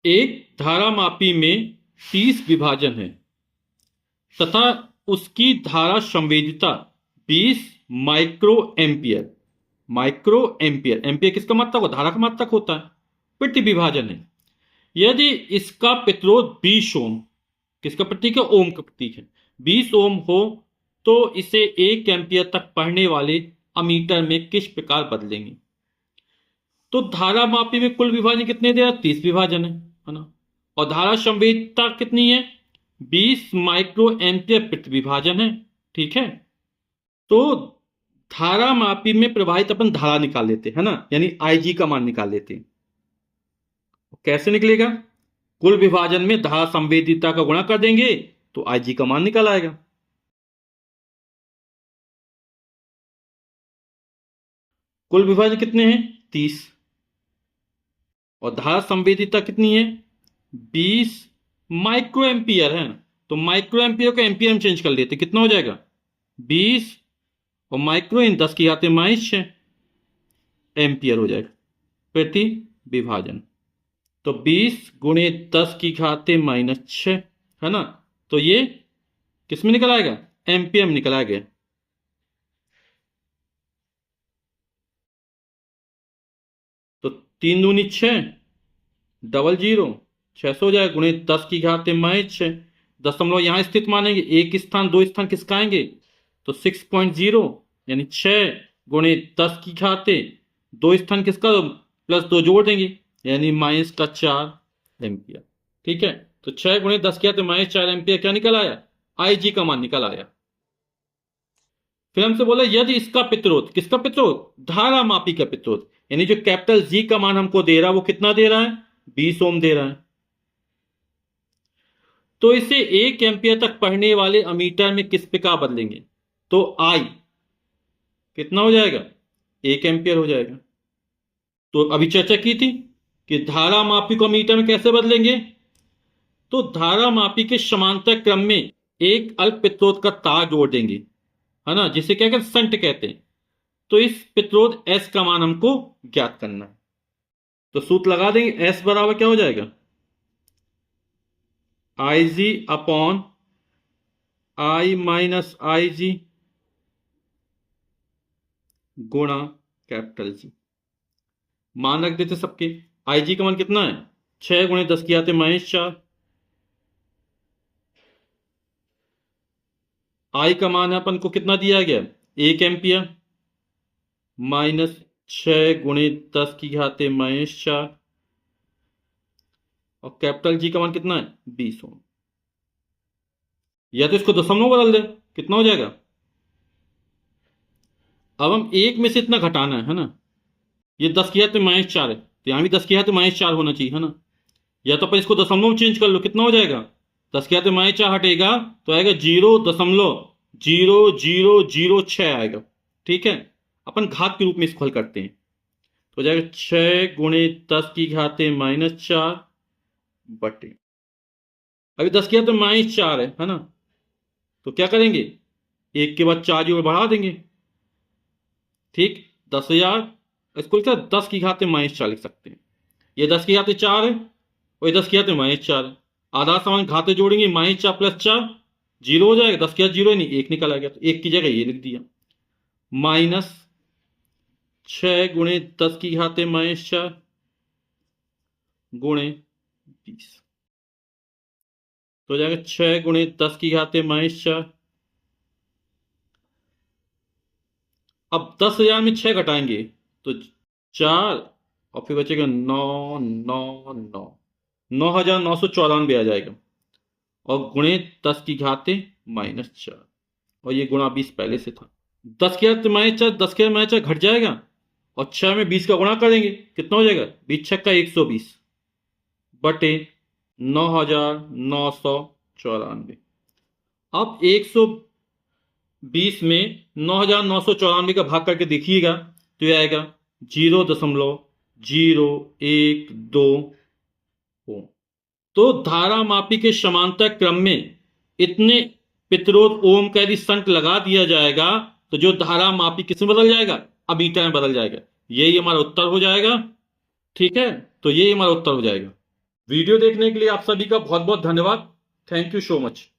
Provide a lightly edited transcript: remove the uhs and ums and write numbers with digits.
एक धारामापी में 30 विभाजन है तथा उसकी धारा संवेदिता 20 micro ampere. Micro ampere, ampere किसका मात्रक होता है? धारा का मात्रक होता है। प्रति विभाजन है। यदि इसका प्रतिरोध 20 ओम, किसका प्रतीक है? ओम का प्रतीक है। 20 ओम हो तो इसे 1 एम्पियर तक पढ़ने वाले अमीटर में किस प्रकार बदलेंगे? तो धारा मापी में कुल विभाजन कितने दे रहा है? 30 विभाजन है ना। और धारा संवेदता कितनी है? 20 माइक्रो एम्पियर प्रति विभाजन है। ठीक है। तो धारा मापी में प्रवाहित अपन धारा निकाल लेते हैं ना, यानी आईजी का मान निकाल लेते हैं। कैसे निकलेगा? कुल विभाजन में धारा संवेदिता का गुणा कर देंगे तो आईजी का मान निकल आएगा। कुल विभाजन कितने हैं? 30। और धारा संवेदिता कितनी है? 20 माइक्रो एम्पियर है। तो माइक्रो एम्पियर को एम्पियर में चेंज कर लेते, कितना हो जाएगा? 20 और माइक्रो इन 10 की घात -6 एम्पियर हो जाएगा प्रति विभाजन। तो 20 गुणे 10 की घात -6 है ना। तो ये किस में निकल आएगा? एम्पियर में निकल आएगा। तो 3 दूनी 6, डबल 0, 600 हो जाएगा। गुणे 10 की घात -6, दशमलव यहां स्थित मानेंगे, एक स्थान दो स्थान किसका आएंगे? तो 6.0, यानी 6 गुणे 10 की घात दो स्थान किसका? +2 जोड़ देंगे, यानी -4 एम्पियर। ठीक है। तो 6 गुणे 10 की घात -4 एम्पियर क्या निकल आया? आईजी का मान निकल आया। फिर हमसे बोला यदि इसका प्रतिरोध, किसका प्रतिरोध? धारा मापी का प्रतिरोध, यानी जो कैपिटल जी का मान हमको दे रहा है वो कितना दे रहा है? 20 ओम दे रहा है। तो इसे 1 एम्पियर तक पढ़ने वाले अमीटर में किस प्रकार बदलेंगे? तो आई कितना हो जाएगा? 1 एम्पियर हो जाएगा। तो अभी चर्चा की थी कि धारा मापी को अमीटर में कैसे बदलेंगे। तो धारा मापी के समांतर क्रम में एक अल्प प्रतिरोध का तार जोड़ देंगे, है ना, जिसे क्या कहते हैं? संट कहते हैं। तो इस प्रतिरोध एस का मान हमको ज्ञात करना है। तो सूत्र लगा देंगे, एस बराबर क्या हो जाएगा? आई जी अपॉन आई माइनस आई जी गुणा कैपिटल जी। मान रख देते सबके। आई जी का मान कितना है? 6 गुणे 10 की आते -4। आई का मान है अपन को कितना दिया गया? 1 एम्पियर, -6 गुणे 10 की घाते -4। और कैपिटल जी का मान कितना है? 20 ओम। या तो इसको दशमलव बदल दे, कितना हो जाएगा? अब हम एक में से इतना घटाना है ना। ये 10 की घात -4 है, तो यहां भी 10 की घात -4 होना चाहिए, है ना। या तो अपन इसको दशमलव चेंज कर लो, कितना हो जाएगा? 10 की घात -4 हटेगा तो आएगा 0.0006 आएगा। ठीक है। अपन घात के रूप में इसको हल करते हैं तो हो जाएगा 6 गुणे 10 की घात -4 बटे, अभी 10 की घात -4 है ना। तो क्या करेंगे? एक के बाद 4 जोड़ बढ़ा देंगे। ठीक। 10,000, इसको लिखा 10 की घात -4 लिख सकते हैं। ये 10 की घात 4 है और ये 10 की घात -4 है। आधा समान घाते जोड़ेंगे, -4 + 4 0 हो जाएगा। 10 की घात 0 नहीं, 1 निकल आ गया, तो 1 की जगह ये लिख दिया। -6 गुणे 10 की घात -4 गुणे 20, तो हो जाएगा 6 गुणे 10 की घात -4। अब 10,000 में 6 घटाएंगे तो 4, और फिर बचेगा 9, 9, 9, 9,994 आ जाएगा। और गुणे 10 की घाते -4, और ये गुणा 20 पहले से था। 10 की घात -4, 10 के घात -4 घट जाएगा, और 6 में 20 का गुणा करेंगे, कितना हो जाएगा? 20 छक्का 120 बटे 9,994। अब 120 में 9,994 का भाग करके देखिएगा तो ये आएगा 0.012 ओम। तो धारा मापी के समांतर क्रम में इतने प्रतिरोध ओम का यदि संट लगा दिया जाएगा तो जो धारा मापी किसमें बदल जाएगा? अमीटर में बदल जाएगा। यही हमारा उत्तर हो जाएगा। ठीक है। तो यही हमारा उत्तर हो जाएगा। वीडियो देखने के लिए आप सभी का बहुत बहुत धन्यवाद। Thank you so much.